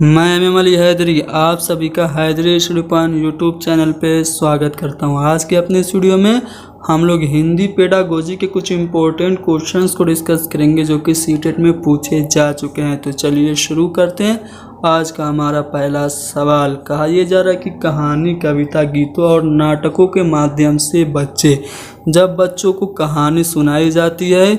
मैं एम अली हैदरी आप सभी का Haidari study point YouTube channel पे स्वागत करता हूं। आज के अपने स्टूडियो में हम लोग हिंदी पेडागोजी के कुछ इम्पोर्टेंट क्वेश्चंस को डिस्कस करेंगे जो कि सीटेट में पूछे जा चुके हैं। तो चलिए शुरू करते हैं। आज का हमारा पहला सवाल, कहा यह जा रहा है कि कहानी, कविता, गीतों और नाटकों के माध्यम से जब बच्चों को कहानी सुनाई जाती है,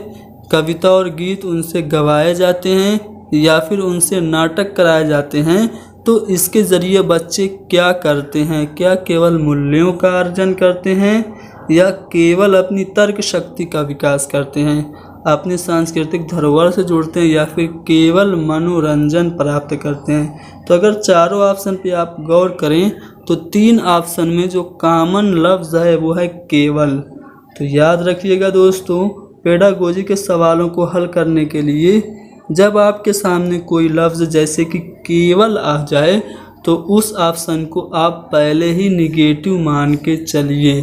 कविता और गीत उनसे गवाए जाते हैं या फिर उनसे नाटक कराए जाते हैं, तो इसके ज़रिए बच्चे क्या करते हैं? क्या केवल मूल्यों का अर्जन करते हैं या केवल अपनी तर्क शक्ति का विकास करते हैं, अपनी सांस्कृतिक धरोहर से जुड़ते हैं या फिर केवल मनोरंजन प्राप्त करते हैं? तो अगर चारों ऑप्शन पे आप गौर करें तो 3 ऑप्शन में जो कॉमन लफ्ज़ है वो है केवल। तो याद रखिएगा दोस्तों, पेडागोजी के सवालों को हल करने के लिए जब आपके सामने कोई लफ्ज़ जैसे कि केवल आ जाए तो उस ऑप्शन को आप पहले ही निगेटिव मान के चलिए।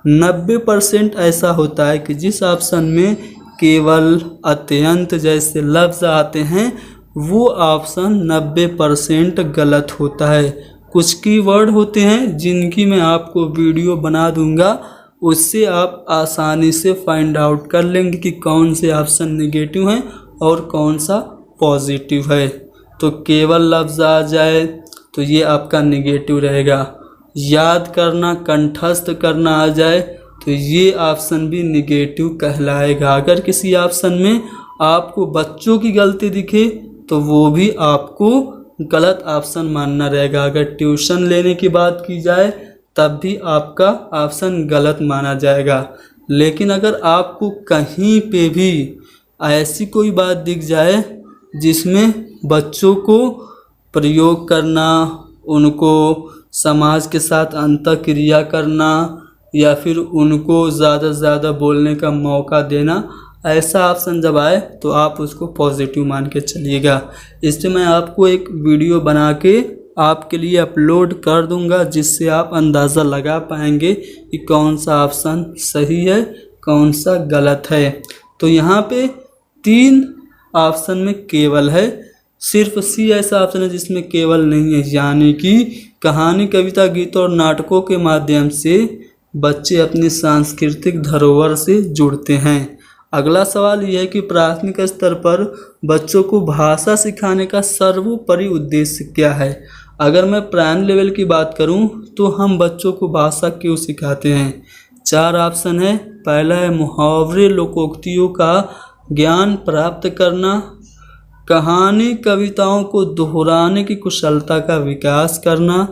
90% ऐसा होता है कि जिस ऑप्शन में केवल, अत्यंत जैसे लफ्ज़ आते हैं वो ऑप्शन 90% गलत होता है। कुछ कीवर्ड होते हैं जिनकी मैं आपको वीडियो बना दूंगा, उससे आप आसानी से फाइंड आउट कर लेंगे कि कौन से ऑप्शन नेगेटिव हैं और कौन सा पॉजिटिव है। तो केवल लफ्ज़ आ जाए तो ये आपका नेगेटिव रहेगा। याद करना, कंठस्थ करना आ जाए तो ये ऑप्शन भी नेगेटिव कहलाएगा। अगर किसी ऑप्शन में आपको बच्चों की गलती दिखे तो वो भी आपको गलत ऑप्शन मानना रहेगा। अगर ट्यूशन लेने की बात की जाए तब भी आपका ऑप्शन गलत माना जाएगा। लेकिन अगर आपको कहीं पे भी ऐसी कोई बात दिख जाए जिसमें बच्चों को प्रयोग करना, उनको समाज के साथ अंतःक्रिया करना या फिर उनको ज़्यादा से ज़्यादा बोलने का मौका देना, ऐसा ऑप्शन जब आए तो आप उसको पॉजिटिव मान के चलिएगा। इससे मैं आपको एक वीडियो बना के आपके लिए अपलोड कर दूंगा जिससे आप अंदाज़ा लगा पाएंगे कि कौन सा ऑप्शन सही है, कौन सा गलत है। तो यहाँ पे 3 ऑप्शन में केवल है, सिर्फ सी ऐसा ऑप्शन है जिसमें केवल नहीं है, यानी कि कहानी, कविता, गीत और नाटकों के माध्यम से बच्चे अपनी सांस्कृतिक धरोहर से जुड़ते हैं। अगला सवाल यह है कि प्राथमिक स्तर पर बच्चों को भाषा सिखाने का सर्वोपरि उद्देश्य क्या है? अगर मैं प्राइमरी लेवल की बात करूं तो हम बच्चों को भाषा क्यों सिखाते हैं? 4 ऑप्शन है। पहला है मुहावरे, लोकोक्तियों का ज्ञान प्राप्त करना, कहानी, कविताओं को दोहराने की कुशलता का विकास करना,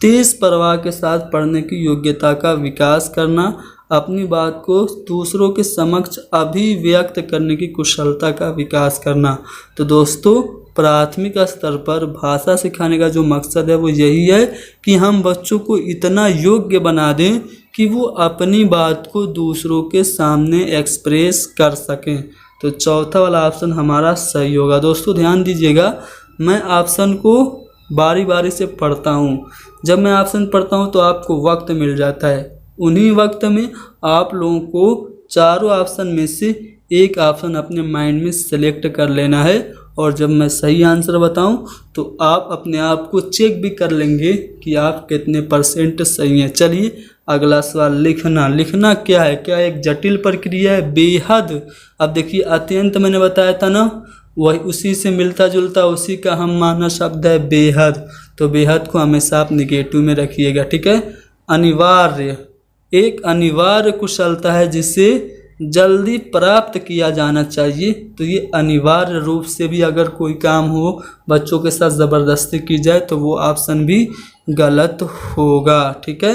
तेज प्रवाह के साथ पढ़ने की योग्यता का विकास करना, अपनी बात को दूसरों के समक्ष अभिव्यक्त करने की कुशलता का विकास करना। तो दोस्तों, प्राथमिक स्तर पर भाषा सिखाने का जो मकसद है वो यही है कि हम बच्चों को इतना योग्य बना दें कि वो अपनी बात को दूसरों के सामने एक्सप्रेस कर सकें। तो चौथा वाला ऑप्शन हमारा सही होगा। दोस्तों ध्यान दीजिएगा, मैं ऑप्शन को बारी बारी से पढ़ता हूँ। जब मैं ऑप्शन पढ़ता हूँ तो आपको वक्त मिल जाता है, उन्हीं वक्त में आप लोगों को चारों ऑप्शन में से एक ऑप्शन अपने माइंड में सेलेक्ट कर लेना है और जब मैं सही आंसर बताऊं तो आप अपने आप को चेक भी कर लेंगे कि आप कितने % सही हैं। चलिए अगला सवाल, लिखना क्या है? क्या एक जटिल प्रक्रिया है? बेहद। अब देखिए, अत्यंत मैंने बताया था ना, वही उसी से मिलता जुलता, उसी का हम माना शब्द है बेहद। तो बेहद को हमेशा आप निगेटिव में रखिएगा, ठीक है। अनिवार्य, एक अनिवार्य कुशलता है जिसे जल्दी प्राप्त किया जाना चाहिए। तो ये अनिवार्य रूप से भी अगर कोई काम हो, बच्चों के साथ ज़बरदस्ती की जाए तो वो ऑप्शन भी गलत होगा, ठीक है।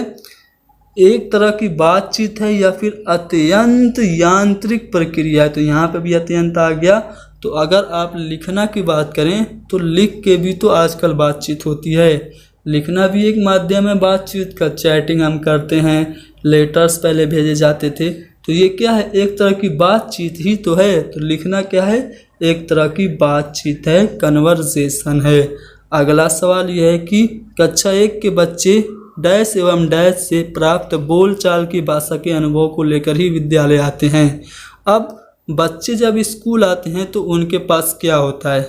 एक तरह की बातचीत है या फिर अत्यंत यांत्रिक प्रक्रिया है, तो यहाँ पे भी अत्यंत आ गया। तो अगर आप लिखना की बात करें तो लिख के भी तो आजकल बातचीत होती है, लिखना भी एक माध्यम है बातचीत का। चैटिंग हम करते हैं, लेटर्स पहले भेजे जाते थे, तो ये क्या है? एक तरह की बातचीत ही तो है। तो लिखना क्या है? एक तरह की बातचीत है, कन्वर्सेशन है। अगला सवाल यह है कि कक्षा 1 के बच्चे डैश एवं डैश से प्राप्त बोलचाल की भाषा के अनुभव को लेकर ही विद्यालय आते हैं। अब बच्चे जब स्कूल आते हैं तो उनके पास क्या होता है?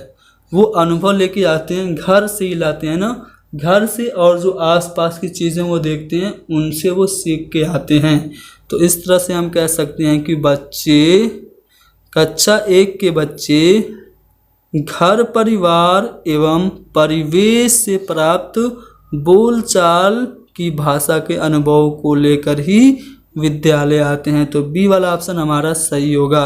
वो अनुभव लेके आते हैं, घर से ही लाते हैं ना, घर से, और जो आसपास की चीज़ें वो देखते हैं उनसे वो सीख के आते हैं। तो इस तरह से हम कह सकते हैं कि बच्चे, कक्षा 1 के बच्चे घर, परिवार एवं परिवेश से प्राप्त बोलचाल की भाषा के अनुभव को लेकर ही विद्यालय आते हैं। तो बी वाला ऑप्शन हमारा सही होगा।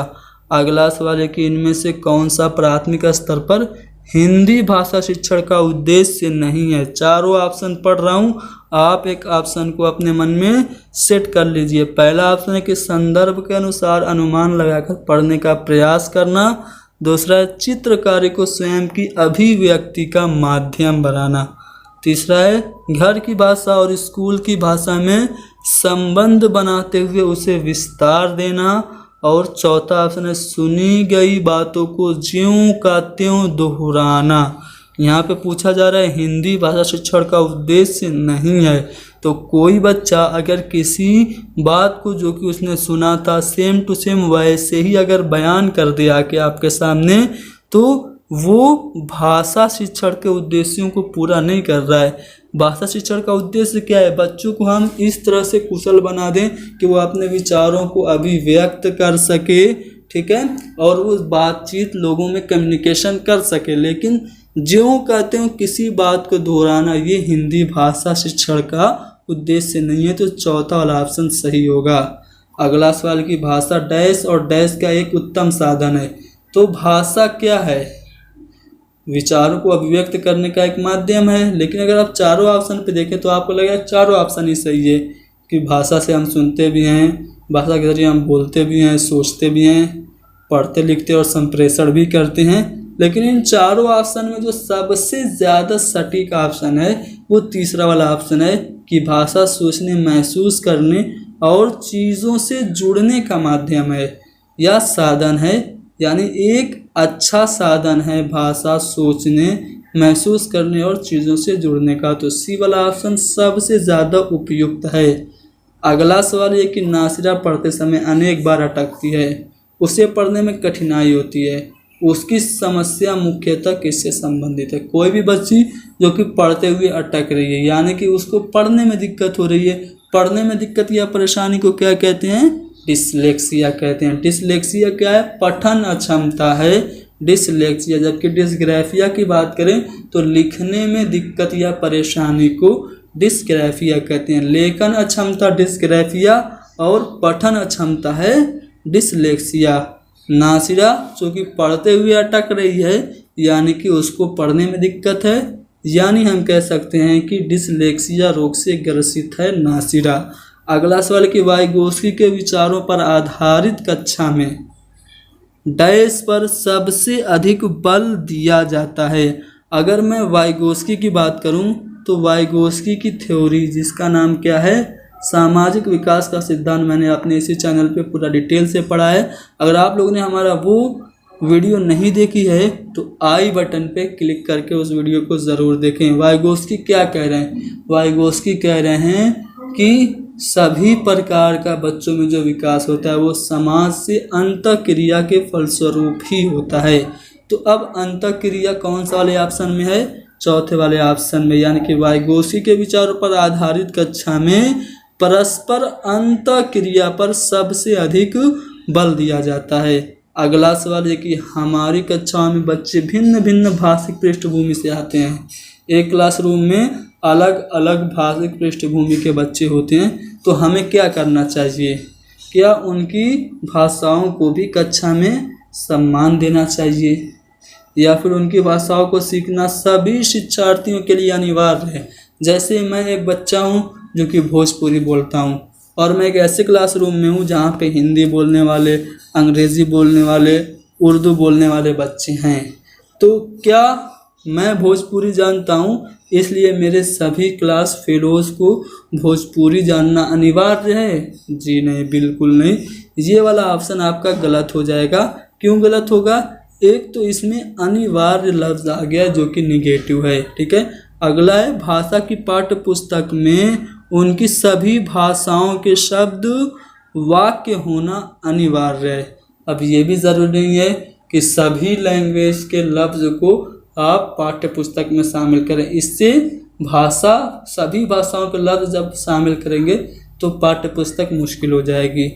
अगला सवाल है कि इनमें से कौन सा प्राथमिक स्तर पर हिंदी भाषा शिक्षण का उद्देश्य नहीं है। चारों ऑप्शन पढ़ रहा हूँ, आप एक ऑप्शन को अपने मन में सेट कर लीजिए। पहला ऑप्शन है कि संदर्भ के अनुसार अनुमान लगाकर पढ़ने का प्रयास करना। दूसरा है चित्रकारी को स्वयं की अभिव्यक्ति का माध्यम बनाना। तीसरा है घर की भाषा और स्कूल की भाषा में संबंध बनाते हुए उसे विस्तार देना। और चौथा ऑप्शन है सुनी गई बातों को ज्यों का त्यों दोहराना। यहाँ पे पूछा जा रहा है हिंदी भाषा शिक्षण का उद्देश्य नहीं है। तो कोई बच्चा अगर किसी बात को जो कि उसने सुना था सेम टू सेम वैसे ही अगर बयान कर दिया कि आपके सामने, तो वो भाषा शिक्षण के उद्देश्यों को पूरा नहीं कर रहा है। भाषा शिक्षण का उद्देश्य क्या है? बच्चों को हम इस तरह से कुशल बना दें कि वो अपने विचारों को अभिव्यक्त कर सके, ठीक है, और वो बातचीत लोगों में कम्युनिकेशन कर सके। लेकिन ज्यों कहते हो किसी बात को दोहराना, ये हिंदी भाषा शिक्षण का उद्देश्य नहीं है। तो चौथा वाला ऑप्शन सही होगा। अगला सवाल की भाषा डैश और डैश का एक उत्तम साधन है। तो भाषा क्या है? विचारों को अभिव्यक्त करने का एक माध्यम है। लेकिन अगर आप चारों ऑप्शन पे देखें तो आपको लगेगा चारों ऑप्शन ही सही है कि भाषा से हम सुनते भी हैं, भाषा के जरिए हम बोलते भी हैं, सोचते भी हैं, पढ़ते लिखते और संप्रेषण भी करते हैं। लेकिन इन चारों ऑप्शन में जो सबसे ज़्यादा सटीक ऑप्शन है वो तीसरा वाला ऑप्शन है कि भाषा सोचने, महसूस करने और चीज़ों से जुड़ने का माध्यम है या साधन है। यानी एक अच्छा साधन है भाषा सोचने, महसूस करने और चीज़ों से जुड़ने का। तो सी वाला ऑप्शन सबसे ज़्यादा उपयुक्त है। अगला सवाल ये कि नासिरा पढ़ते समय अनेक बार अटकती है, उसे पढ़ने में कठिनाई होती है, उसकी समस्या मुख्यतः किससे संबंधित है? कोई भी बच्ची जो कि पढ़ते हुए अटक रही है, यानी कि उसको पढ़ने में दिक्कत हो रही है, पढ़ने में दिक्कत या परेशानी को क्या कहते हैं? डिसलेक्सिया कहते हैं। डिसलेक्सिया क्या है? पठन अक्षमता है डिसलेक्सिया। जबकि डिस्ग्राफिया की बात करें तो लिखने में दिक्कत या परेशानी को डिस्ग्राफिया कहते हैं। लेखन अक्षमता डिस्ग्राफिया और पठन अक्षमता है डिसलेक्सिया। नासिरा जो कि पढ़ते हुए अटक रही है, यानी कि उसको पढ़ने में दिक्कत है, यानी हम कह सकते हैं कि डिसलेक्सिया रोग से ग्रसित है नासिरा। अगला सवाल कि वाइगोस्की के विचारों पर आधारित कक्षा में डैश पर सबसे अधिक बल दिया जाता है। अगर मैं वाइगोस्की की बात करूं तो वाइगोस्की की थ्योरी, जिसका नाम क्या है? सामाजिक विकास का सिद्धांत, मैंने अपने इसी चैनल पे पूरा डिटेल से पढ़ा है। अगर आप लोगों ने हमारा वो वीडियो नहीं देखी है तो आई बटन पे क्लिक करके उस वीडियो को ज़रूर देखें। वाइगोस्की क्या कह रहे हैं? वाइगोस्की कह रहे हैं कि सभी प्रकार का बच्चों में जो विकास होता है वो समाज से अंतःक्रिया के फलस्वरूप ही होता है। तो अब अंतःक्रिया कौन सा वाले ऑप्शन में है? चौथे वाले ऑप्शन में। यानी कि वाइगोस्की के विचारों पर आधारित कक्षा में परस्पर अंतःक्रिया पर सबसे अधिक बल दिया जाता है। अगला सवाल है कि हमारी कक्षाओं में बच्चे भिन्न भिन्न भाषिक पृष्ठभूमि से आते हैं। एक क्लासरूम में अलग अलग भाषिक पृष्ठभूमि के बच्चे होते हैं, तो हमें क्या करना चाहिए? क्या उनकी भाषाओं को भी कक्षा में सम्मान देना चाहिए, या फिर उनकी भाषाओं को सीखना सभी शिक्षार्थियों के लिए अनिवार्य है? जैसे मैं एक बच्चा हूँ जो कि भोजपुरी बोलता हूँ और मैं एक ऐसे क्लासरूम में हूँ जहाँ पे हिंदी बोलने वाले, अंग्रेज़ी बोलने वाले, उर्दू बोलने वाले बच्चे हैं। तो क्या मैं भोजपुरी जानता हूँ इसलिए मेरे सभी क्लास फेलोज़ को भोजपुरी जानना अनिवार्य है? जी नहीं, बिल्कुल नहीं। ये वाला ऑप्शन आपका गलत हो जाएगा। क्यों गलत होगा? एक तो इसमें अनिवार्य लफ्ज़ आ गया जो कि निगेटिव है, ठीक है। अगला है भाषा की पाठ्य पुस्तक में उनकी सभी भाषाओं के शब्द वाक्य होना अनिवार्य है। अब ये भी ज़रूरी नहीं है कि सभी लैंग्वेज के लफ्ज़ को आप पाठ्य पुस्तक में शामिल करें। इससे भाषा, सभी भाषाओं के लफ्ज़ जब शामिल करेंगे तो पाठ्य पुस्तक मुश्किल हो जाएगी।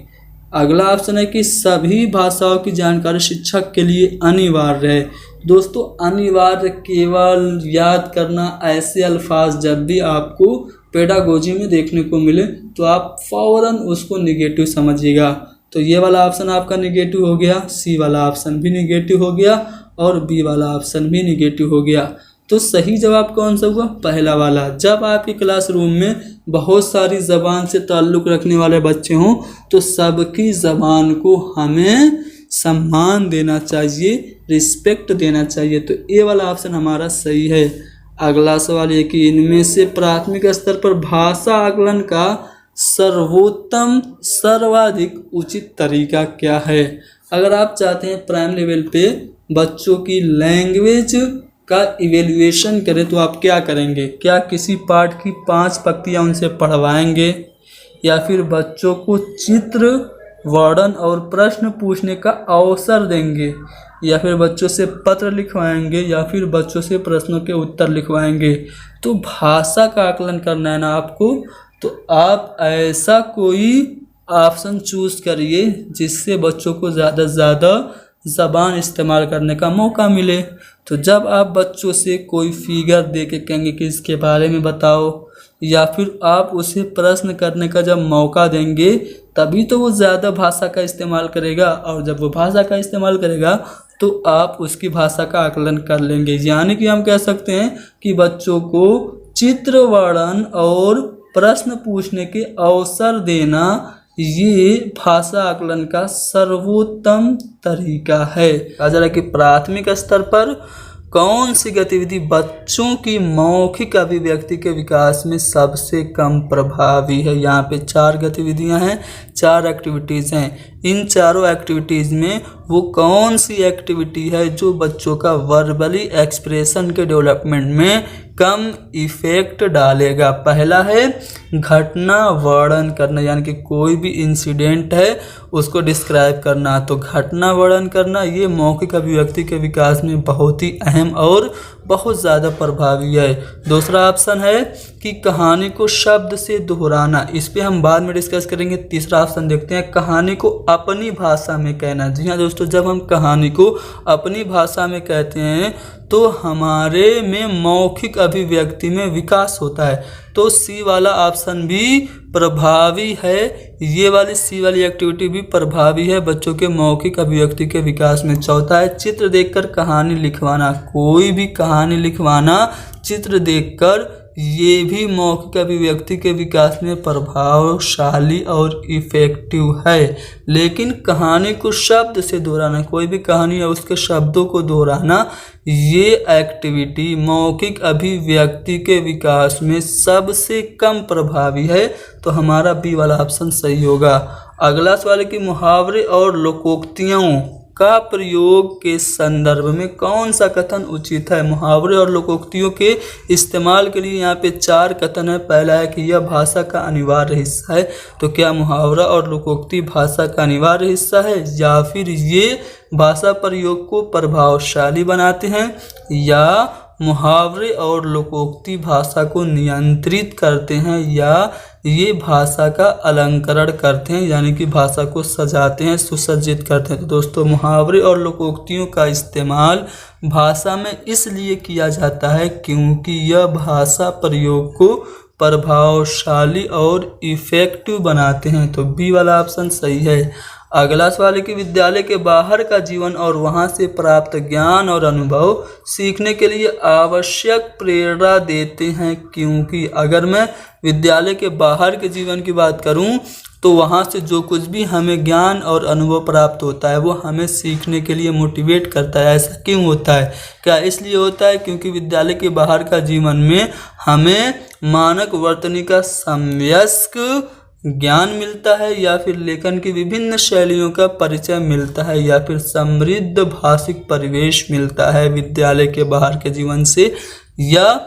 अगला ऑप्शन है कि सभी भाषाओं की जानकारी शिक्षक के लिए अनिवार्य है। दोस्तों, अनिवार्य केवल याद करना ऐसे अल्फाज जब भी आपको पेडागोजी में देखने को मिले तो आप फौरन उसको निगेटिव समझिएगा। तो ये वाला ऑप्शन आपका निगेटिव हो गया, सी वाला ऑप्शन भी निगेटिव हो गया और बी वाला ऑप्शन भी निगेटिव हो गया। तो सही जवाब कौन सा हुआ? पहला वाला। जब आपके क्लासरूम में बहुत सारी ज़बान से ताल्लुक़ रखने वाले बच्चे हों तो सबकी ज़बान को हमें सम्मान देना चाहिए, रिस्पेक्ट देना चाहिए। तो ये वाला ऑप्शन हमारा सही है। अगला सवाल ये कि इनमें से प्राथमिक स्तर पर भाषा आकलन का सर्वोत्तम, सर्वाधिक उचित तरीका क्या है? अगर आप चाहते हैं प्राइम लेवल पे बच्चों की लैंग्वेज का इवेल्युएशन करें तो आप क्या करेंगे? क्या किसी पाठ की 5 पंक्तियाँ उनसे पढ़वाएंगे, या फिर बच्चों को चित्र, वर्णन और प्रश्न पूछने का अवसर देंगे, या फिर बच्चों से पत्र लिखवाएंगे, या फिर बच्चों से प्रश्नों के उत्तर लिखवाएंगे? तो भाषा का आकलन करना है ना आपको, तो आप ऐसा कोई ऑप्शन चूज करिए जिससे बच्चों को ज़्यादा से ज़्यादा ज़बान इस्तेमाल करने का मौका मिले। तो जब आप बच्चों से कोई फिगर दे के कहेंगे कि इसके बारे में बताओ, या फिर आप उसे प्रश्न करने का जब मौका देंगे तभी तो वो ज़्यादा भाषा का इस्तेमाल करेगा, और जब वो भाषा का इस्तेमाल करेगा तो आप उसकी भाषा का आकलन कर लेंगे। यानी कि हम कह सकते हैं कि बच्चों को चित्र, वर्णन और प्रश्न पूछने के अवसर देना ये भाषा आकलन का सर्वोत्तम तरीका है। कहा जा रहा है कि प्राथमिक स्तर पर कौन सी गतिविधि बच्चों की मौखिक अभिव्यक्ति के विकास में सबसे कम प्रभावी है? यहाँ पे 4 गतिविधियाँ हैं, 4 एक्टिविटीज़ हैं। इन चारों एक्टिविटीज़ में वो कौन सी एक्टिविटी है जो बच्चों का वर्बली एक्सप्रेशन के डेवलपमेंट में कम इफेक्ट डालेगा? पहला है घटना वर्णन करना, यानी कि कोई भी इंसिडेंट है उसको डिस्क्राइब करना। तो घटना वर्णन करना ये मौखिक अभिव्यक्ति के विकास में बहुत ही अहम और बहुत ज़्यादा प्रभावी है। दूसरा ऑप्शन है कि कहानी को शब्द से दोहराना, इस पे हम बाद में डिस्कस करेंगे। तीसरा ऑप्शन देखते हैं, कहानी को अपनी भाषा में कहना। जी हाँ दोस्तों, जब हम कहानी को अपनी भाषा में कहते हैं तो हमारे में मौखिक अभिव्यक्ति में विकास होता है। तो सी वाला ऑप्शन भी प्रभावी है, ये वाली सी वाली एक्टिविटी भी प्रभावी है बच्चों के मौखिक अभिव्यक्ति के विकास में। चौथा है चित्र देखकर कहानी लिखवाना, कोई भी कहानी लिखवाना चित्र देखकर, ये भी मौखिक अभिव्यक्ति के विकास में प्रभावशाली और इफेक्टिव है। लेकिन कहानी को शब्द से दोहराना, कोई भी कहानी है उसके शब्दों को दोहराना, ये एक्टिविटी मौखिक अभिव्यक्ति के विकास में सबसे कम प्रभावी है। तो हमारा बी वाला ऑप्शन सही होगा। अगला सवाल है कि मुहावरे और लोकोक्तियों का प्रयोग के संदर्भ में कौन सा कथन उचित है? मुहावरे और लोकोक्तियों के इस्तेमाल के लिए यहाँ पे 4 कथन है। पहला है कि यह भाषा का अनिवार्य हिस्सा है। तो क्या मुहावरा और लोकोक्ति भाषा का अनिवार्य हिस्सा है, या फिर ये भाषा प्रयोग को प्रभावशाली बनाते हैं, या मुहावरे और लोकोक्ति भाषा को नियंत्रित करते हैं, या ये भाषा का अलंकरण करते हैं, यानी कि भाषा को सजाते हैं, सुसज्जित करते हैं? तो दोस्तों, मुहावरे और लोकोक्तियों का इस्तेमाल भाषा में इसलिए किया जाता है क्योंकि यह भाषा प्रयोग को प्रभावशाली और इफेक्टिव बनाते हैं। तो बी वाला ऑप्शन सही है। अगला सवाल है कि विद्यालय के बाहर का जीवन और वहां से प्राप्त ज्ञान और अनुभव सीखने के लिए आवश्यक प्रेरणा देते हैं, क्योंकि अगर मैं विद्यालय के बाहर के जीवन की बात करूं तो वहाँ से जो कुछ भी हमें ज्ञान और अनुभव प्राप्त होता है वो हमें सीखने के लिए मोटिवेट करता है। ऐसा क्यों होता है? क्या इसलिए होता है क्योंकि विद्यालय के बाहर का जीवन में हमें मानक वर्तनी का सम्यस्क ज्ञान मिलता है, या फिर लेखन की विभिन्न शैलियों का परिचय मिलता है, या फिर समृद्ध भाषिक परिवेश मिलता है विद्यालय के बाहर के जीवन से, या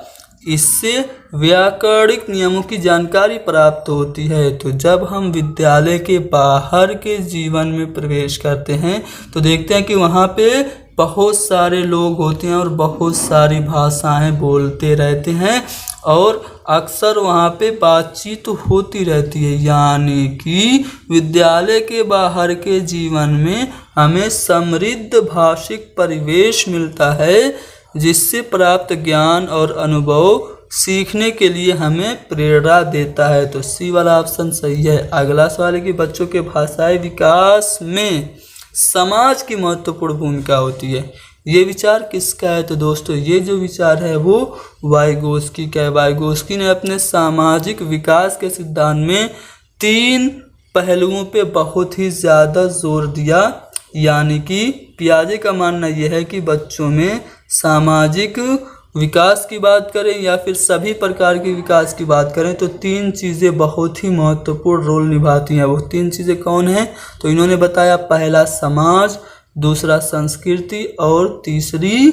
इससे व्याकरणिक नियमों की जानकारी प्राप्त होती है। तो जब हम विद्यालय के बाहर के जीवन में प्रवेश करते हैं तो देखते हैं कि वहाँ पे बहुत सारे लोग होते हैं और बहुत सारी भाषाएं बोलते रहते हैं और अक्सर वहाँ पे बातचीत होती रहती है। यानी कि विद्यालय के बाहर के जीवन में हमें समृद्ध भाषिक परिवेश मिलता है, जिससे प्राप्त ज्ञान और अनुभव सीखने के लिए हमें प्रेरणा देता है। तो सी वाला ऑप्शन सही है। अगला सवाल है कि बच्चों के भाषाई विकास में समाज की महत्वपूर्ण भूमिका होती है। ये विचार किसका है? तो दोस्तों ये जो विचार है वो वाइगोस्की का है। वाइगोस्की ने अपने सामाजिक विकास के सिद्धांत में 3 पहलुओं पे बहुत ही ज़्यादा जोर दिया। यानी कि पियाजे का मानना यह है कि बच्चों में सामाजिक विकास की बात करें या फिर सभी प्रकार के विकास की बात करें तो 3 चीज़ें बहुत ही महत्वपूर्ण रोल निभाती हैं। वो 3 चीज़ें कौन हैं? तो इन्होंने बताया, पहला समाज, दूसरा संस्कृति और तीसरी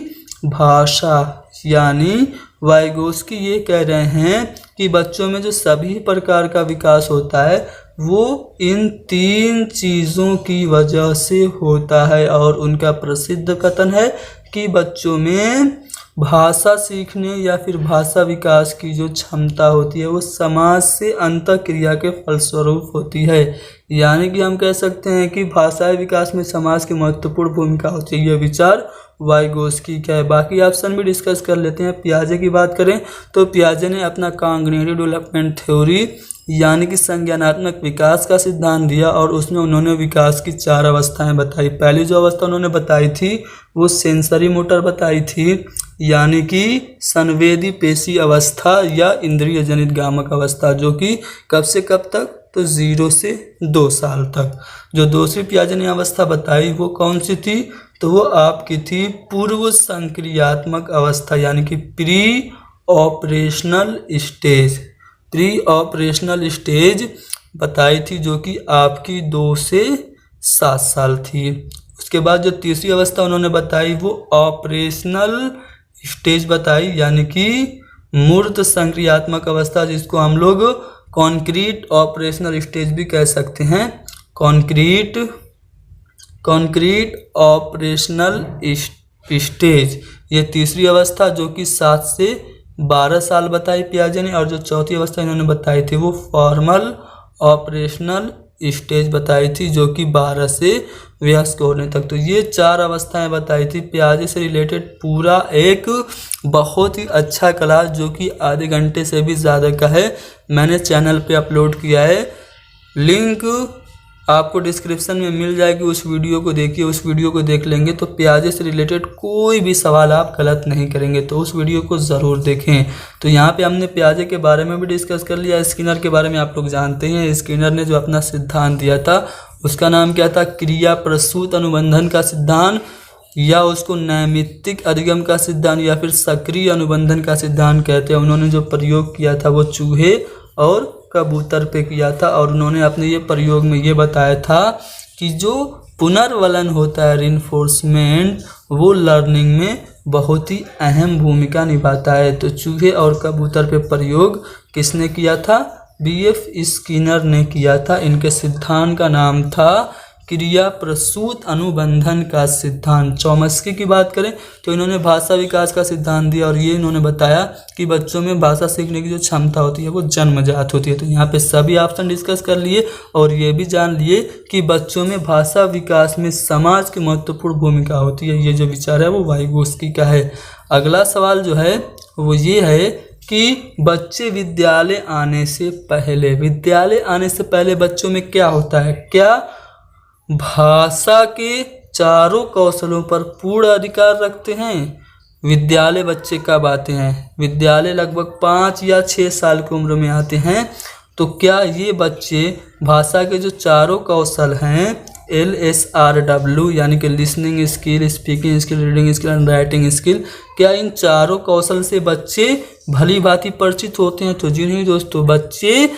भाषा। यानी वाइगोस्की ये कह रहे हैं कि बच्चों में जो सभी प्रकार का विकास होता है वो इन 3 चीज़ों की वजह से होता है। और उनका प्रसिद्ध कथन है कि बच्चों में भाषा सीखने या फिर भाषा विकास की जो क्षमता होती है वो समाज से अंतःक्रिया के फलस्वरूप होती है। यानी कि हम कह सकते हैं कि भाषाई विकास में समाज की महत्वपूर्ण भूमिका होती है। यह विचार वाइगोस्की का है। बाकी ऑप्शन भी डिस्कस कर लेते हैं। पियाजे की बात करें तो पियाजे ने अपना कॉग्निटिव डेवलपमेंट थ्योरी यानी कि संज्ञानात्मक विकास का सिद्धांत दिया और उसमें उन्होंने विकास की 4 अवस्थाएं बताई। पहली जो अवस्था उन्होंने बताई थी वो सेंसरी मोटर बताई थी, यानी कि संवेदी पेशी अवस्था या इंद्रिय जनित गामक अवस्था, जो कि कब से कब तक? तो 0 से 2 साल तक। जो दूसरी पियाजे ने अवस्था बताई वो कौन सी थी? तो वो आपकी थी पूर्व संक्रियात्मक अवस्था, यानी कि pre operational stage. Pre operational stage बताई थी, जो कि आपकी 2 से 7 साल थी। उसके बाद जो तीसरी अवस्था उन्होंने बताई वो ऑपरेशनल स्टेज बताई, यानी कि मूर्त संक्रियात्मक अवस्था, जिसको हम लोग कॉन्क्रीट ऑपरेशनल स्टेज भी कह सकते हैं। कॉन्क्रीट ऑपरेशनल स्टेज ये तीसरी अवस्था, जो कि 7 से 12 साल बताई पियाजे ने। और जो चौथी अवस्था इन्होंने बताई थी वो फॉर्मल ऑपरेशनल स्टेज बताई थी, जो कि 12 से वयस्क होने तक। तो ये 4 अवस्थाएं बताई थी। पियाजे से रिलेटेड पूरा एक बहुत ही अच्छा क्लास, जो कि आधे घंटे से भी ज़्यादा का है, मैंने चैनल पे अपलोड किया है। लिंक आपको डिस्क्रिप्शन में मिल जाएगी। उस वीडियो को देखिए, उस वीडियो को देख लेंगे तो पियाजे से रिलेटेड कोई भी सवाल आप गलत नहीं करेंगे। तो उस वीडियो को ज़रूर देखें। तो यहाँ पे हमने पियाजे के बारे में भी डिस्कस कर लिया। स्किनर के बारे में आप लोग जानते हैं। स्किनर ने जो अपना सिद्धांत दिया था उसका नाम क्या था? क्रिया प्रसूत अनुबंधन का सिद्धांत, या उसको नैमित्तिक अधिगम का सिद्धांत, या फिर सक्रिय अनुबंधन का सिद्धांत कहते हैं। उन्होंने जो प्रयोग किया था वो चूहे और कबूतर पे किया था। और उन्होंने अपने ये प्रयोग में ये बताया था कि जो पुनर्वलन होता है, रिइंफोर्समेंट, वो लर्निंग में बहुत ही अहम भूमिका निभाता है। तो चूहे और कबूतर पे प्रयोग किसने किया था? बीएफ स्किनर ने किया था। इनके सिद्धांत का नाम था क्रिया प्रसूत अनुबंधन का सिद्धांत। चॉम्स्की की बात करें तो इन्होंने भाषा विकास का सिद्धांत दिया और ये इन्होंने बताया कि बच्चों में भाषा सीखने की जो क्षमता होती है वो जन्मजात होती है। तो यहाँ पे सभी ऑप्शन डिस्कस कर लिए और ये भी जान लिए कि बच्चों में भाषा विकास में समाज की महत्वपूर्ण भूमिका होती है। ये जो विचार है वो वाइगोस्की का है। अगला सवाल जो है वो ये है कि बच्चे विद्यालय आने से पहले बच्चों में क्या होता है? क्या भाषा के चारों कौशलों पर पूर्ण अधिकार रखते हैं? विद्यालय बच्चे कब आते हैं? विद्यालय लगभग 5 या 6 साल की उम्र में आते हैं। तो क्या ये बच्चे भाषा के जो चारों कौशल हैं LSRW, यानी कि listening skill, speaking skill, reading skill and writing skill, क्या इन चारों कौशल से बच्चे भली भांति परिचित होते हैं? तो जी नहीं दोस्तों, बच्चे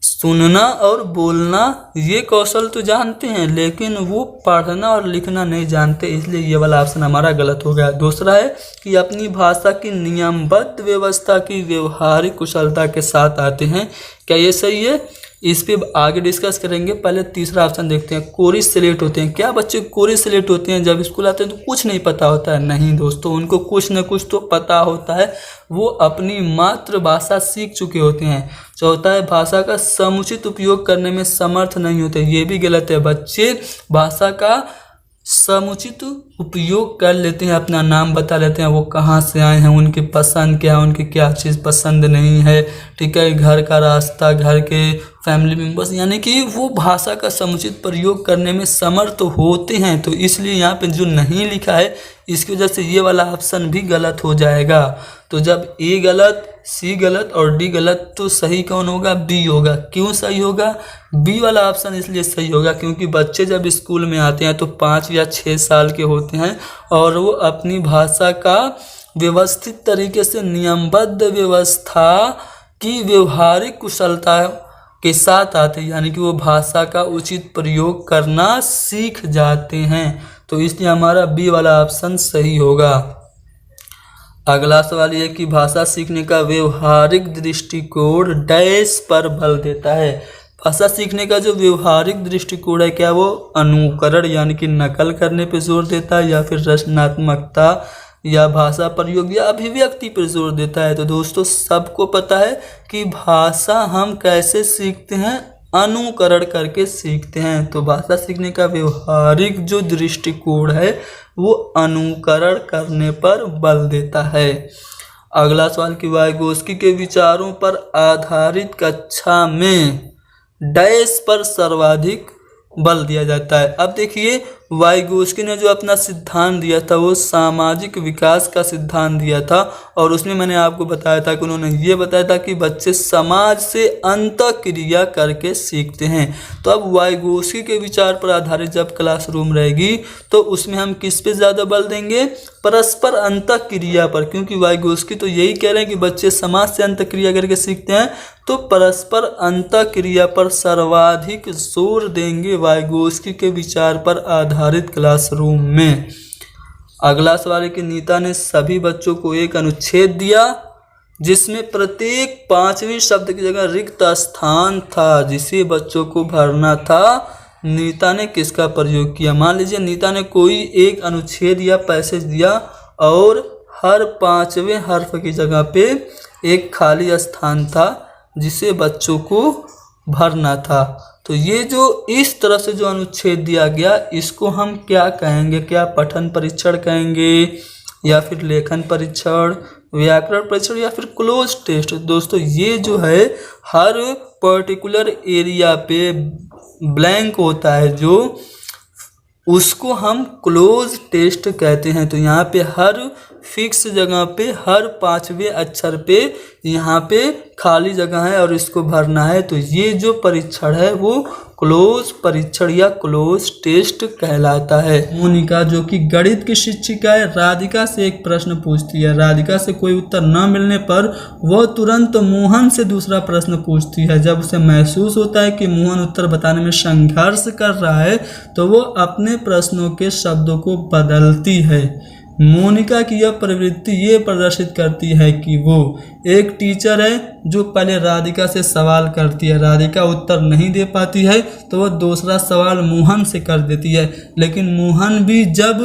सुनना और बोलना ये कौशल तो जानते हैं, लेकिन वो पढ़ना और लिखना नहीं जानते, इसलिए ये वाला ऑप्शन हमारा गलत हो गया। दूसरा है कि अपनी भाषा की नियमबद्ध व्यवस्था की व्यवहारिक कुशलता के साथ आते हैं। क्या ये सही है? इस पे आगे डिस्कस करेंगे। पहले तीसरा ऑप्शन देखते हैं, कोरिलेट होते हैं। क्या बच्चे कोरिलेट होते हैं? जब स्कूल आते हैं तो कुछ नहीं पता होता है? नहीं दोस्तों, उनको कुछ न कुछ तो पता होता है। वो अपनी मातृभाषा सीख चुके होते हैं। चौथा है, भाषा का समुचित उपयोग करने में समर्थ नहीं होते। ये भी गलत है। बच्चे भाषा का समुचित उपयोग कर लेते हैं, अपना नाम बता लेते हैं, वो कहाँ से आए हैं, उनकी पसंद क्या है, उनकी क्या चीज़ पसंद नहीं है, ठीक है, घर का रास्ता, घर के फैमिली मेम्बर्स, यानी कि वो भाषा का समुचित प्रयोग करने में समर्थ होते हैं। तो इसलिए यहाँ पे जो नहीं लिखा है, इसकी वजह से ये वाला ऑप्शन भी गलत हो जाएगा। तो जब ए गलत, सी गलत और डी गलत, तो सही कौन होगा? बी होगा। क्यों सही होगा? बी वाला ऑप्शन इसलिए सही होगा क्योंकि बच्चे जब स्कूल में आते हैं तो 5 या 6 साल के होते हैं और वो अपनी भाषा का व्यवस्थित तरीके से नियमबद्ध व्यवस्था की व्यवहारिक कुशलता के साथ आते हैं, यानी कि वो भाषा का उचित प्रयोग करना सीख जाते हैं। तो इसलिए हमारा बी वाला ऑप्शन सही होगा। अगला सवाल यह कि भाषा सीखने का व्यवहारिक दृष्टिकोण डैश पर बल देता है। भाषा सीखने का जो व्यवहारिक दृष्टिकोण है, क्या वो अनुकरण यानी कि नकल करने पर जोर देता है, या फिर रचनात्मकता या भाषा प्रयोग या अभिव्यक्ति पर जोर देता है? तो दोस्तों सबको पता है कि भाषा हम कैसे सीखते हैं? अनुकरण करके सीखते हैं। तो भाषा सीखने का व्यवहारिक जो दृष्टिकोण है वो अनुकरण करने पर बल देता है। अगला सवाल कि वाइगोस्की के विचारों पर आधारित कक्षा में डैश पर सर्वाधिक बल दिया जाता है। अब देखिए, वाइगोस्की ने जो अपना सिद्धांत दिया था वो सामाजिक विकास का सिद्धांत दिया था, और उसमें मैंने आपको बताया था कि उन्होंने ये बताया था कि बच्चे समाज से अंतःक्रिया करके सीखते हैं। तो अब वाइगोस्की के विचार पर आधारित जब क्लासरूम रहेगी तो उसमें हम किस पे ज़्यादा बल देंगे? परस्पर अंतःक्रिया पर, क्योंकि वाइगोस्की तो यही कह रहे हैं कि बच्चे समाज से अंतःक्रिया करके सीखते हैं, तो परस्पर अंतःक्रिया पर सर्वाधिक जोर देंगे वाइगोस्की के विचार पर आधारित क्लासरूम में। अगला सवाल है कि नीता ने सभी बच्चों को एक अनुच्छेद दिया जिसमें प्रत्येक 5वें शब्द की जगह रिक्त स्थान था जिसे बच्चों को भरना था। नीता ने किसका प्रयोग किया? मान लीजिए नीता ने कोई एक अनुच्छेद या पैसेज दिया और हर 5वें हर्फ की जगह पे एक खाली स्थान था जिसे बच्चों को भरना था। तो ये जो इस तरह से जो अनुच्छेद दिया गया, इसको हम क्या कहेंगे? क्या पठन परीक्षण कहेंगे, या फिर लेखन परीक्षण, व्याकरण परीक्षण, या फिर क्लोज टेस्ट? दोस्तों ये जो है हर पर्टिकुलर एरिया पे ब्लैंक होता है जो, उसको हम क्लोज टेस्ट कहते हैं। तो यहाँ पे हर फिक्स जगह पे, हर 5वें अक्षर पे यहाँ पे खाली जगह है और इसको भरना है। तो ये जो परीक्षण है वो क्लोज परीक्षण या क्लोज टेस्ट कहलाता है। मोनिका जो कि गणित की शिक्षिका है, राधिका से एक प्रश्न पूछती है। राधिका से कोई उत्तर न मिलने पर वह तुरंत मोहन से दूसरा प्रश्न पूछती है। जब उसे महसूस होता है कि मोहन उत्तर बताने में संघर्ष कर रहा है तो वो अपने प्रश्नों के शब्दों को बदलती है। मोनिका की यह प्रवृत्ति ये प्रदर्शित करती है कि वो एक टीचर है जो पहले राधिका से सवाल करती है, राधिका उत्तर नहीं दे पाती है तो वह दूसरा सवाल मोहन से कर देती है, लेकिन मोहन भी जब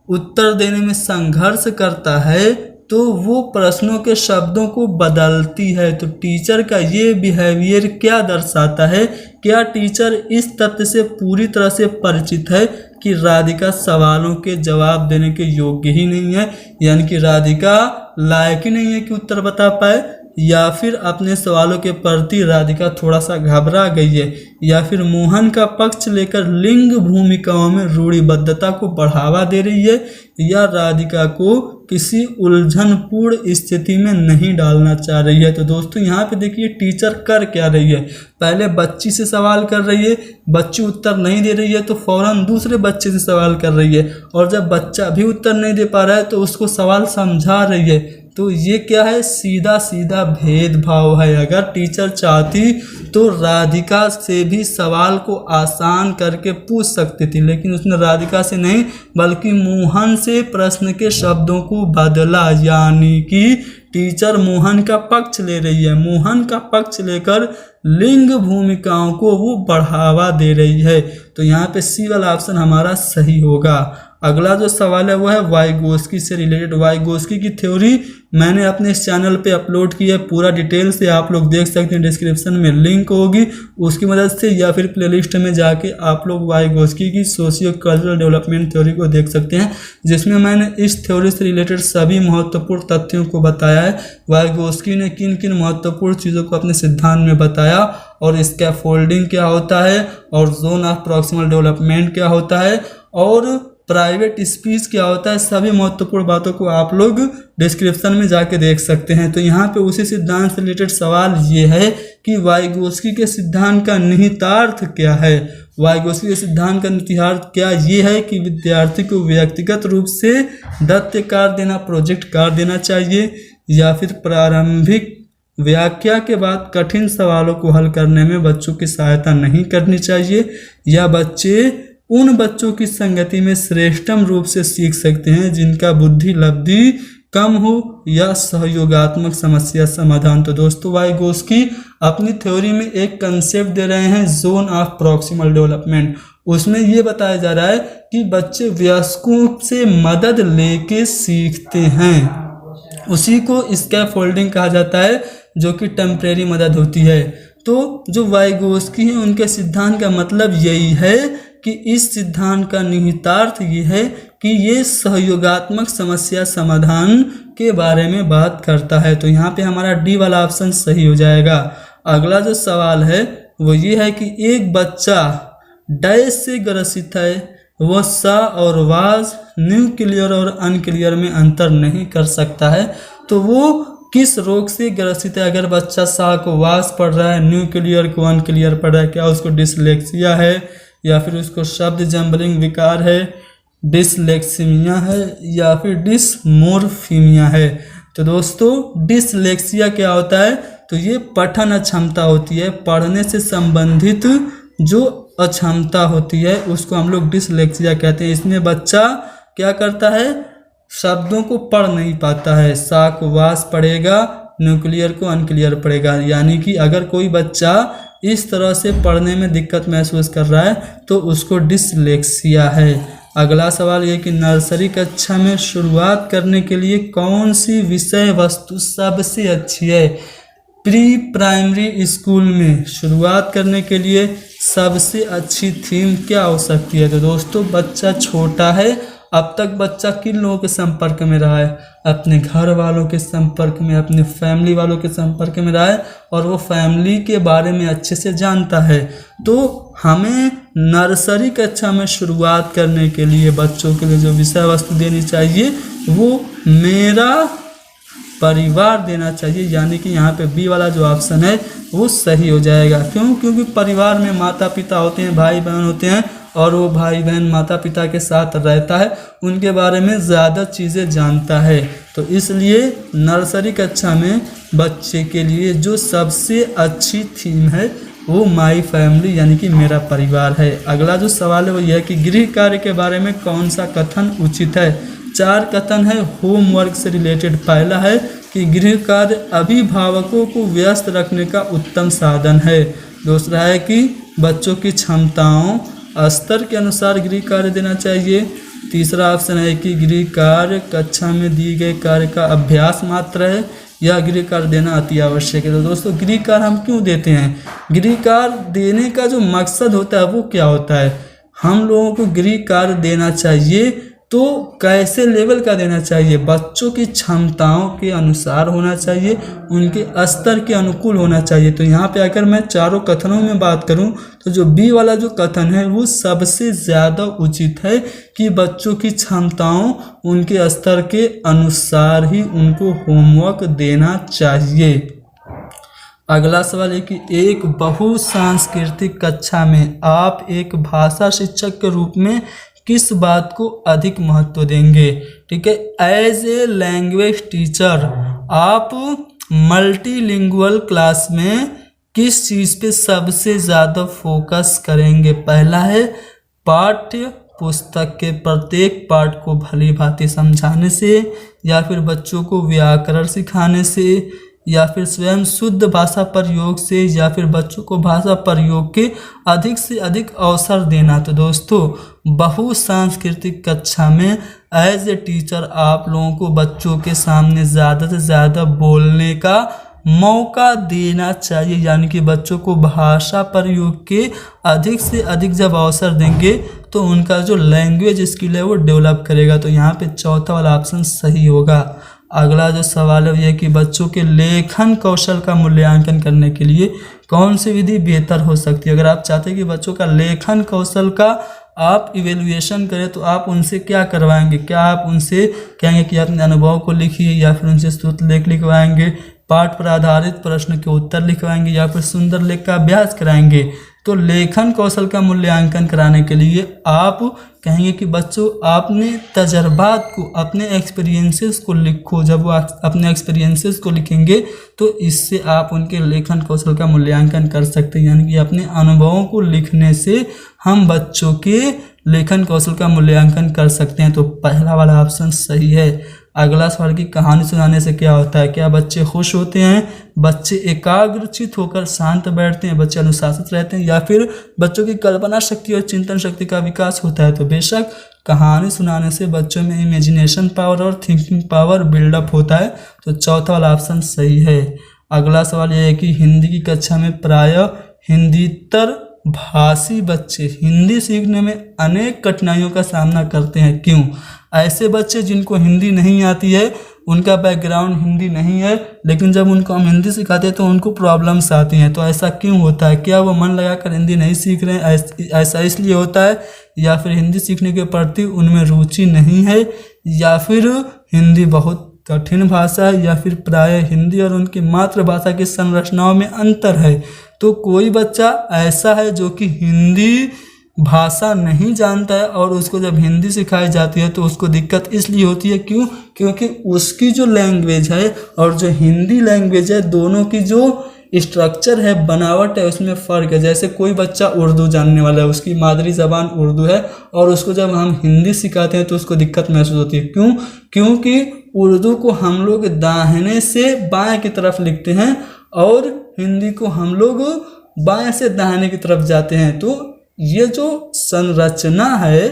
उत्तर देने में संघर्ष करता है तो वो प्रश्नों के शब्दों को बदलती है। तो टीचर का ये बिहेवियर क्या दर्शाता है? क्या टीचर इस तथ्य से पूरी तरह से परिचित है कि राधिका सवालों के जवाब देने के योग्य ही नहीं है, यानी कि राधिका लायक ही नहीं है कि उत्तर बता पाए, या फिर अपने सवालों के प्रति राधिका थोड़ा सा घबरा गई है, या फिर मोहन का पक्ष लेकर लिंग भूमिकाओं में रूढ़िबद्धता को बढ़ावा दे रही है, या राधिका को किसी उलझनपूर्ण स्थिति में नहीं डालना चाह रही है। तो दोस्तों यहाँ पे देखिए टीचर कर क्या रही है, पहले बच्ची से सवाल कर रही है, बच्ची उत्तर नहीं दे रही है तो फौरन दूसरे बच्चे से सवाल कर रही है, और जब बच्चा भी उत्तर नहीं दे पा रहा है तो उसको सवाल समझा रही है तो ये क्या है, सीधा सीधा भेदभाव है। अगर टीचर चाहती तो राधिका से भी सवाल को आसान करके पूछ सकती थी, लेकिन उसने राधिका से नहीं बल्कि मोहन से प्रश्न के शब्दों को बदला, यानी कि टीचर मोहन का पक्ष ले रही है। मोहन का पक्ष लेकर लिंग भूमिकाओं को वो बढ़ावा दे रही है। तो यहाँ पे सी वाला ऑप्शन हमारा सही होगा। अगला जो सवाल है वो है वाइगोस्की से रिलेटेड। वाइगोस्की की थ्योरी मैंने अपने इस चैनल पे अपलोड की है, पूरा डिटेल से आप लोग देख सकते हैं, डिस्क्रिप्शन में लिंक होगी, उसकी मदद से या फिर प्लेलिस्ट में जाके आप लोग वाइगोस्की की सोशियो कल्चरल डेवलपमेंट थ्योरी को देख सकते हैं, जिसमें मैंने इस थ्योरी से रिलेटेड सभी महत्वपूर्ण तथ्यों को बताया है। वाइगोस्की ने किन किन महत्वपूर्ण चीज़ों को अपने सिद्धांत में बताया, और स्कैफोल्डिंग क्या होता है, और जोन ऑफ प्रॉक्सिमल डेवलपमेंट क्या होता है, और प्राइवेट स्पीच क्या होता है, सभी महत्वपूर्ण बातों को आप लोग डिस्क्रिप्शन में जाके देख सकते हैं। तो यहाँ पे उसी सिद्धांत से रिलेटेड सवाल ये है कि वाइगोस्की के सिद्धांत का निहितार्थ क्या है। वाइगोस्की के सिद्धांत का निहितार्थ क्या ये है कि विद्यार्थी को व्यक्तिगत रूप से दत्त कार्य देना, प्रोजेक्ट कार्य देना चाहिए, या फिर प्रारंभिक व्याख्या के बाद कठिन सवालों को हल करने में बच्चों की सहायता नहीं करनी चाहिए, या बच्चे उन बच्चों की संगति में श्रेष्ठतम रूप से सीख सकते हैं जिनका बुद्धि लब्धि कम हो या सहयोगात्मक समस्या समाधान। तो दोस्तों वाइगोस्की अपनी थ्योरी में एक कंसेप्ट दे रहे हैं, जोन ऑफ प्रॉक्सिमल डेवलपमेंट। उसमें ये बताया जा रहा है कि बच्चे वयस्कों से मदद लेके सीखते हैं, उसी को स्कैफोल्डिंग कहा जाता है, जो कि टेम्परेरी मदद होती है। तो जो वाइगोस्की है उनके सिद्धांत का मतलब यही है कि इस सिद्धांत का निहितार्थ ये है कि ये सहयोगात्मक समस्या समाधान के बारे में बात करता है। तो यहाँ पे हमारा डी वाला ऑप्शन सही हो जाएगा। अगला जो सवाल है वो ये है कि एक बच्चा डैश से ग्रसित है, वह सा और वाज न्यूक्लियर और अनक्लियर में अंतर नहीं कर सकता है, तो वो किस रोग से ग्रसित है। अगर बच्चा सा को वाज पढ़ रहा है, न्यूक्लियर को अनक्लियर पढ़ रहा है, क्या उसको डिसलेक्सिया है, या फिर उसको शब्द जम्बलिंग विकार है, डिसलेक्सीमिया है, या फिर डिसमोर्फीमिया है। तो दोस्तों डिसलेक्सिया क्या होता है, तो ये पठन अक्षमता होती है, पढ़ने से संबंधित जो अक्षमता होती है उसको हम लोग डिसलेक्सिया कहते हैं। इसमें बच्चा क्या करता है, शब्दों को पढ़ नहीं पाता है, सा को वास पढ़ेगा, न्यूक्लियर को अनक्लियर पढ़ेगा। यानी कि अगर कोई बच्चा इस तरह से पढ़ने में दिक्कत महसूस कर रहा है तो उसको डिसलेक्सिया है। अगला सवाल ये कि नर्सरी कक्षा में शुरुआत करने के लिए कौन सी विषय वस्तु सबसे अच्छी है। प्री प्राइमरी स्कूल में शुरुआत करने के लिए सबसे अच्छी थीम क्या हो सकती है। तो दोस्तों बच्चा छोटा है, अब तक बच्चा किन लोगों के संपर्क में रहा है, अपने घर वालों के संपर्क में, अपने फैमिली वालों के संपर्क में रहा है, और वो फैमिली के बारे में अच्छे से जानता है। तो हमें नर्सरी कक्षा में शुरुआत करने के लिए बच्चों के लिए जो विषय वस्तु देनी चाहिए वो मेरा परिवार देना चाहिए। यानी कि यहाँ पे बी वाला जो ऑप्शन है वो सही हो जाएगा। क्यों? क्योंकि परिवार में माता पिता होते हैं, भाई बहन होते हैं, और वो भाई बहन माता पिता के साथ रहता है, उनके बारे में ज़्यादा चीज़ें जानता है। तो इसलिए नर्सरी कक्षा में बच्चे के लिए जो सबसे अच्छी थीम है वो माई फैमिली यानी कि मेरा परिवार है। अगला जो सवाल है वो यह है कि गृह कार्य के बारे में कौन सा कथन उचित है। 4 कथन है होमवर्क से रिलेटेड। पहला है कि गृह कार्य अभिभावकों को व्यस्त रखने का उत्तम साधन है। दूसरा है कि बच्चों की क्षमताओं स्तर के अनुसार गृह कार्य देना चाहिए। तीसरा ऑप्शन है कि गृह कार्य कक्षा में दिए गए कार्य का अभ्यास मात्र है या गृह कार्य देना अति आवश्यक है। तो दोस्तों गृह कार्य हम क्यों देते हैं, गृह कार्य देने का जो मकसद होता है वो क्या होता है। हम लोगों को गृह कार्य देना चाहिए तो कैसे लेवल का देना चाहिए, बच्चों की क्षमताओं के अनुसार होना चाहिए, उनके स्तर के अनुकूल होना चाहिए। तो यहाँ पे अगर मैं चारों कथनों में बात करूँ तो जो बी वाला जो कथन है वो सबसे ज़्यादा उचित है कि बच्चों की क्षमताओं उनके स्तर के अनुसार ही उनको होमवर्क देना चाहिए। अगला सवाल है कि एक बहुसांस्कृतिक कक्षा में आप एक भाषा शिक्षक के रूप में किस बात को अधिक महत्व देंगे। ठीक है, एज ए लैंग्वेज टीचर आप मल्टीलिंगुअल क्लास में किस चीज़ पे सबसे ज़्यादा फोकस करेंगे। पहला है पाठ्य पुस्तक के प्रत्येक पाठ को भली भांति समझाने से, या फिर बच्चों को व्याकरण सिखाने से, या फिर स्वयं शुद्ध भाषा प्रयोग से, या फिर बच्चों को भाषा प्रयोग के अधिक से अधिक अवसर देना। तो दोस्तों बहुसांस्कृतिक कक्षा में एज ए टीचर आप लोगों को बच्चों के सामने ज़्यादा से ज़्यादा बोलने का मौका देना चाहिए, यानी कि बच्चों को भाषा प्रयोग के अधिक से अधिक जब अवसर देंगे तो उनका जो लैंग्वेज स्किल है वो डेवलप करेगा। तो यहाँ पे चौथा वाला ऑप्शन सही होगा। अगला जो सवाल है यह कि बच्चों के लेखन कौशल का मूल्यांकन करने के लिए कौन सी विधि बेहतर हो सकती है। अगर आप चाहते हैं कि बच्चों का लेखन कौशल का आप इवेल्युएशन करें तो आप उनसे क्या करवाएंगे। क्या आप उनसे कहेंगे कि अपने अनुभव को लिखिए, या फिर उनसे स्तुत लेख लिखवाएंगे, पाठ पर आधारित प्रश्न के उत्तर लिखवाएंगे, या फिर सुंदर लेख का अभ्यास कराएंगे। तो लेखन कौशल का मूल्यांकन कराने के लिए आप कहेंगे कि बच्चों आपने तजर्बात को, अपने एक्सपीरियंसेस को लिखो। जब वो अपने एक्सपीरियंसेस को लिखेंगे तो इससे आप उनके लेखन कौशल का मूल्यांकन कर सकते हैं, यानी कि अपने अनुभवों को लिखने से हम बच्चों के लेखन कौशल का मूल्यांकन कर सकते हैं। तो पहला वाला ऑप्शन सही है। अगला सवाल की कहानी सुनाने से क्या होता है। क्या बच्चे खुश होते हैं, बच्चे एकाग्रचित होकर शांत बैठते हैं, बच्चे अनुशासित रहते हैं, या फिर बच्चों की कल्पना शक्ति और चिंतन शक्ति का विकास होता है। तो बेशक कहानी सुनाने से बच्चों में इमेजिनेशन पावर और थिंकिंग पावर बिल्डअप होता है। तो चौथा वाला ऑप्शन सही है। अगला सवाल यह है कि हिंदी की कक्षा में प्रायः हिंदीतर भाषी बच्चे हिंदी सीखने में अनेक कठिनाइयों का सामना करते हैं, क्यों। ऐसे बच्चे जिनको हिंदी नहीं आती है, उनका बैकग्राउंड हिंदी नहीं है, लेकिन जब उनको हम हिंदी सिखाते हैं तो उनको प्रॉब्लम्स आती हैं। तो ऐसा क्यों होता है। क्या वो मन लगाकर हिंदी नहीं सीख रहे हैं, ऐसा इसलिए होता है, या फिर हिंदी सीखने के प्रति उनमें रुचि नहीं है, या फिर हिंदी बहुत कठिन भाषा है, या फिर प्रायः हिंदी और उनकी मातृभाषा की संरचनाओं में अंतर है। तो कोई बच्चा ऐसा है जो कि हिंदी भाषा नहीं जानता है और उसको जब हिंदी सिखाई जाती है तो उसको दिक्कत इसलिए होती है, क्यों, क्योंकि उसकी जो लैंग्वेज है और जो हिंदी लैंग्वेज है दोनों की जो स्ट्रक्चर है, बनावट है, उसमें फ़र्क है। जैसे कोई बच्चा उर्दू जानने वाला है, उसकी मादरी ज़बान उर्दू है, और उसको जब हम हिंदी सिखाते हैं तो उसको दिक्कत महसूस होती है, क्यों, क्योंकि उर्दू को हम लोग दाहिने से बाएं की तरफ लिखते हैं और हिंदी को हम लोग बाएं से दाहिने की तरफ जाते हैं। तो ये जो संरचना है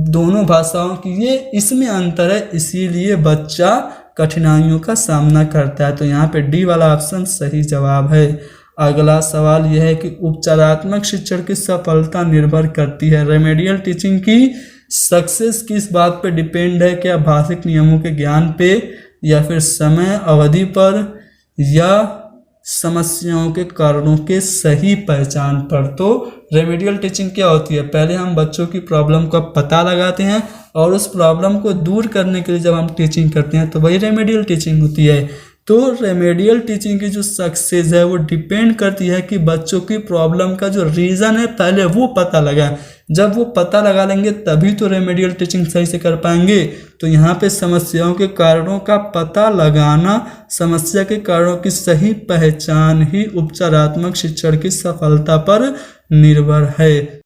दोनों भाषाओं की, ये इसमें अंतर है, इसीलिए बच्चा कठिनाइयों का सामना करता है। तो यहाँ पे डी वाला ऑप्शन सही जवाब है। अगला सवाल यह है कि उपचारात्मक शिक्षण की सफलता निर्भर करती है। रेमेडियल टीचिंग की सक्सेस किस बात पे डिपेंड है। क्या भाषिक नियमों के ज्ञान पे, या फिर समय अवधि पर, या समस्याओं के कारणों के सही पहचान पर। तो रेमेडियल टीचिंग क्या होती है। पहले हम बच्चों की प्रॉब्लम का पता लगाते हैं और उस प्रॉब्लम को दूर करने के लिए जब हम टीचिंग करते हैं तो वही रेमेडियल टीचिंग होती है। तो रेमेडियल टीचिंग की जो सक्सेस है वो डिपेंड करती है कि बच्चों की प्रॉब्लम का जो रीज़न है पहले वो पता लगाएं। जब वो पता लगा लेंगे तभी तो रेमेडियल टीचिंग सही से कर पाएंगे। तो यहाँ पे समस्याओं के कारणों का पता लगाना, समस्या के कारणों की सही पहचान ही उपचारात्मक शिक्षण की सफलता पर निर्भर है।